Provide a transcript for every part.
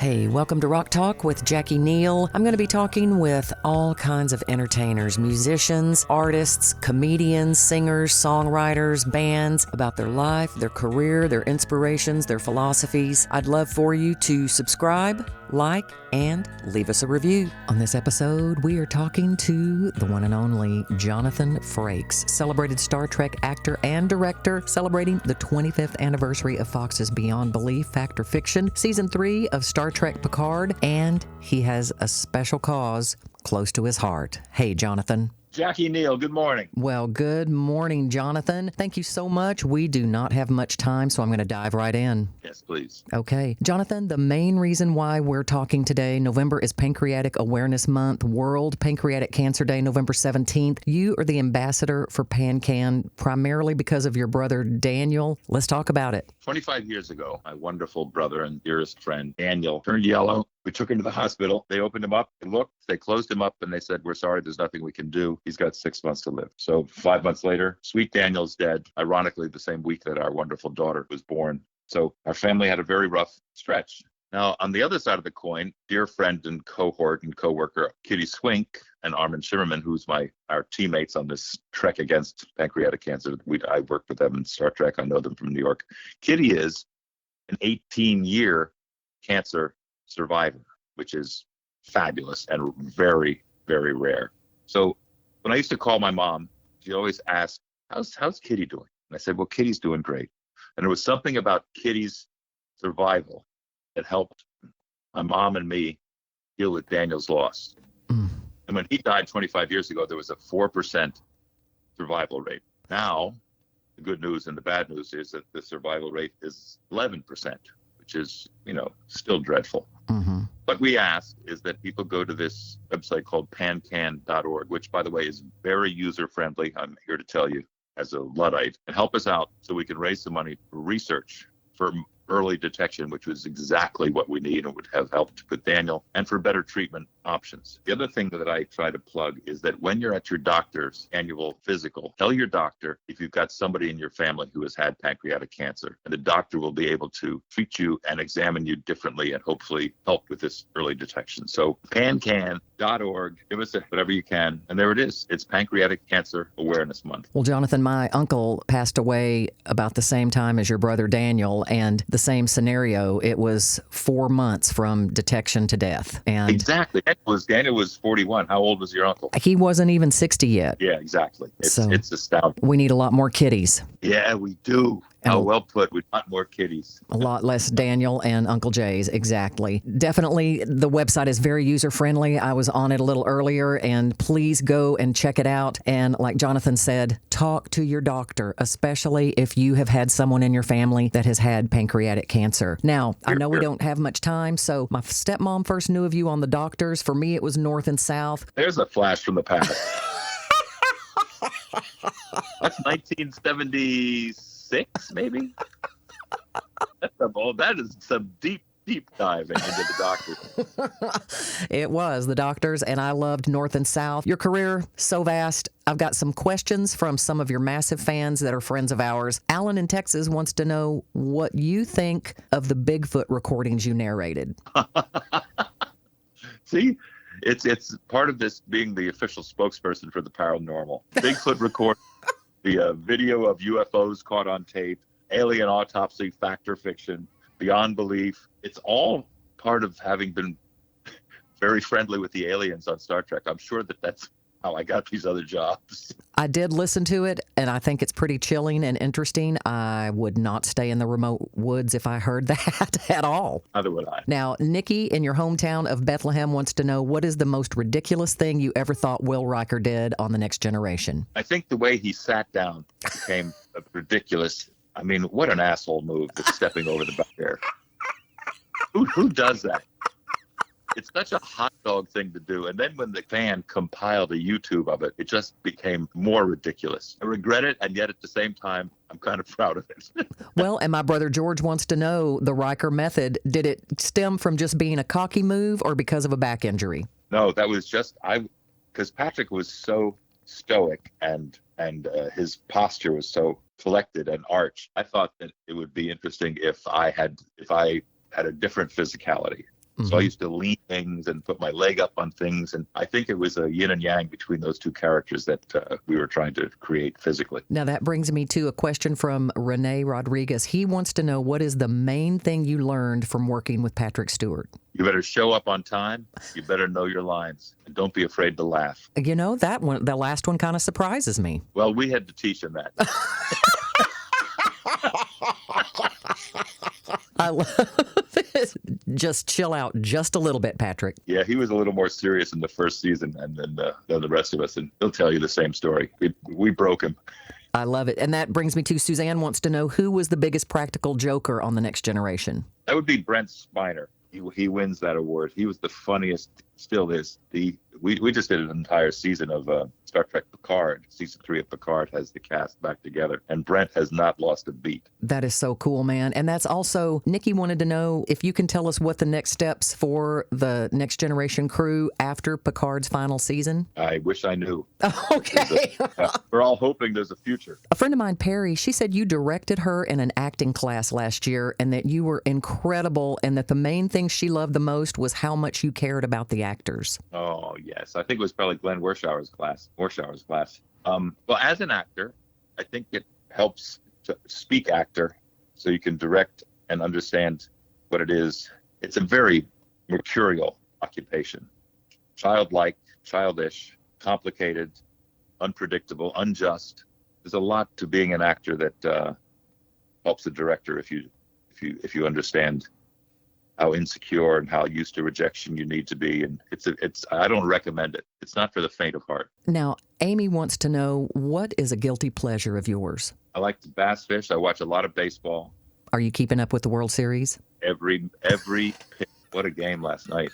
Hey, welcome to Rock Talk with Jacqui Neal. I'm going to be talking with all kinds of entertainers, musicians, artists, comedians, singers, songwriters, bands about their life, their career, their inspirations, their philosophies. I'd love for you to subscribe, like, and leave us a review. On this episode, we are talking to the one and only Jonathan Frakes, celebrated Star Trek actor and director, celebrating the 25th anniversary of Fox's Beyond Belief Fact or Fiction, Season 3 of Star Trek Picard, and he has a special cause close to his heart. Hey, Jonathan. Jacqui Neal, good morning. Well, good morning, Jonathan. Thank you so much. We do not have much time, so I'm going to dive right in. Yes, please. Okay. Jonathan, the main reason why we're talking today, November is Pancreatic Awareness Month, World Pancreatic Cancer Day, November 17th. You are the ambassador for PanCan primarily because of your brother, Daniel. Let's talk about it. 25 years ago, my wonderful brother and dearest friend, Daniel, turned yellow. We took him to the hospital. They opened him up. They looked, they closed him up, and they said, "We're sorry, there's nothing we can do. He's got 6 months to live." So 5 months later, sweet Daniel's dead, ironically, the same week that our wonderful daughter was born. So our family had a very rough stretch. Now, on the other side of the coin, dear friend and cohort and coworker, Kitty Swink and Armin Shimmerman, who's our teammates on this trek against pancreatic cancer. I worked with them in Star Trek. I know them from New York. Kitty is an 18-year cancer survivor, which is fabulous and very, very rare. So when I used to call my mom, she always asked, how's Kitty doing? And I said, well, Kitty's doing great. And there was something about Kitty's survival that helped my mom and me deal with Daniel's loss. And when he died 25 years ago, there was a 4% survival rate. Now, the good news and the bad news is that the survival rate is 11%, which is, still dreadful. Mm-hmm. What we ask is that people go to this website called pancan.org, which, by the way, is very user-friendly. I'm here to tell you as a Luddite, and help us out so we can raise some money for research, for early detection, which was exactly what we need and would have helped with Daniel, and for better treatment options. The other thing that I try to plug is that when you're at your doctor's annual physical, tell your doctor if you've got somebody in your family who has had pancreatic cancer, and the doctor will be able to treat you and examine you differently and hopefully help with this early detection. So pancan.org, give us whatever you can. And there it is. It's Pancreatic Cancer Awareness Month. Well, Jonathan, my uncle passed away about the same time as your brother Daniel, and the same scenario. It was 4 months from detection to death. And exactly. Daniel was 41. How old was your uncle? He wasn't even 60 yet. Yeah, exactly. It's astounding. We need a lot more kitties. Yeah, we do. How well put. We want more kitties. A lot less Daniel and Uncle Jay's, exactly. Definitely, the website is very user-friendly. I was on it a little earlier, and please go and check it out. And like Jonathan said, talk to your doctor, especially if you have had someone in your family that has had pancreatic cancer. Now, I know we don't have much time, so my stepmom first knew of you on the doctors. For me, it was North and South. There's a flash from the past. That's 1976. Maybe. That is some deep diving into the doctors. It was the doctors, and I loved North and South. Your career, so vast. I've got some questions from some of your massive fans that are friends of ours. Alan in Texas wants to know what you think of the Bigfoot recordings you narrated. See, it's part of this being the official spokesperson for the paranormal. Bigfoot record. The video of UFOs caught on tape, alien autopsy, fact or fiction, beyond belief. It's all part of having been very friendly with the aliens on Star Trek. I'm sure that's how I got these other jobs. I did listen to it, and I think it's pretty chilling and interesting. I would not stay in the remote woods if I heard that at all. Neither would I. Now, Nikki in your hometown of Bethlehem wants to know, what is the most ridiculous thing you ever thought Will Riker did on The Next Generation? I think the way he sat down became ridiculous. I mean, what an asshole move, the stepping over the barrier. Who does that? It's such a hot dog thing to do. And then when the fan compiled a YouTube of it, it just became more ridiculous. I regret it, and yet at the same time, I'm kind of proud of it. Well, and my brother George wants to know, the Riker method, did it stem from just being a cocky move or because of a back injury? No, that was just, because Patrick was so stoic and his posture was so collected and arched. I thought that it would be interesting if I had a different physicality. So I used to lean things and put my leg up on things. And I think it was a yin and yang between those two characters that we were trying to create physically. Now, that brings me to a question from Renee Rodriguez. He wants to know, what is the main thing you learned from working with Patrick Stewart? You better show up on time. You better know your lines. And don't be afraid to laugh. You know, that one, the last one kind of surprises me. Well, we had to teach him that. I love it. Just chill out just a little bit, Patrick. Yeah, he was a little more serious in the first season than the rest of us. And he'll tell you the same story. We broke him. I love it. And that brings me to Suzanne wants to know, who was the biggest practical joker on The Next Generation? That would be Brent Spiner. He wins that award. He was the funniest, still is. We just did an entire season of Star Trek Picard. Season 3 of Picard has the cast back together, and Brent has not lost a beat. That is so cool, man. And that's also, Nikki wanted to know if you can tell us what the next steps for the Next Generation crew after Picard's final season. I wish I knew. Okay. We're all hoping there's a future. A friend of mine, Perry, she said you directed her in an acting class last year and that you were incredible and that the main thing she loved the most was how much you cared about the actors. Oh, yes. I think it was probably Glenn Warshauer's class. Well, as an actor, I think it helps to speak actor so you can direct and understand what it is. It's a very mercurial occupation. Childlike, childish, complicated, unpredictable, unjust. There's a lot to being an actor that helps a director if you understand how insecure and how used to rejection you need to be. And I don't recommend it. It's not for the faint of heart. Now, Amy wants to know, what is a guilty pleasure of yours? I like to bass fish. I watch a lot of baseball. Are you keeping up with the World Series? Every what a game last night.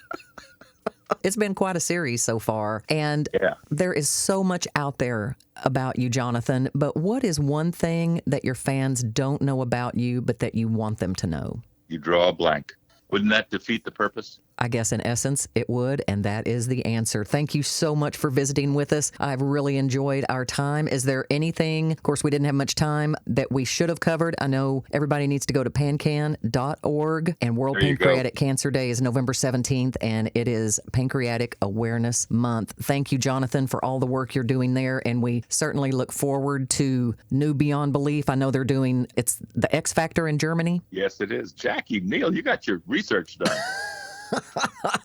It's been quite a series so far, and there is so much out there about you, Jonathan, but what is one thing that your fans don't know about you, but that you want them to know? You draw a blank. Wouldn't that defeat the purpose? I guess in essence it would, and that is the answer. Thank you so much for visiting with us. I've really enjoyed our time. Is there anything, of course we didn't have much time, that we should have covered? I know everybody needs to go to pancan.org, and World Pancreatic Cancer Day is November 17th, and it is Pancreatic Awareness Month. Thank you, Jonathan, for all the work you're doing there, and we certainly look forward to New Beyond Belief. I know they're doing, it's the X Factor in Germany. Yes, it is. Jacqui Neal, you got your research done.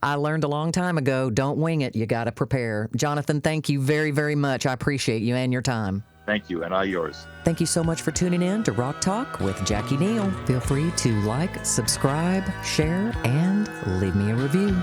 I learned a long time ago, don't wing it, you got to prepare. Jonathan, thank you very, very much. I appreciate you and your time. Thank you, and I yours. Thank you so much for tuning in to Rock Talk with Jacqui Neal. Feel free to like, subscribe, share, and leave me a review.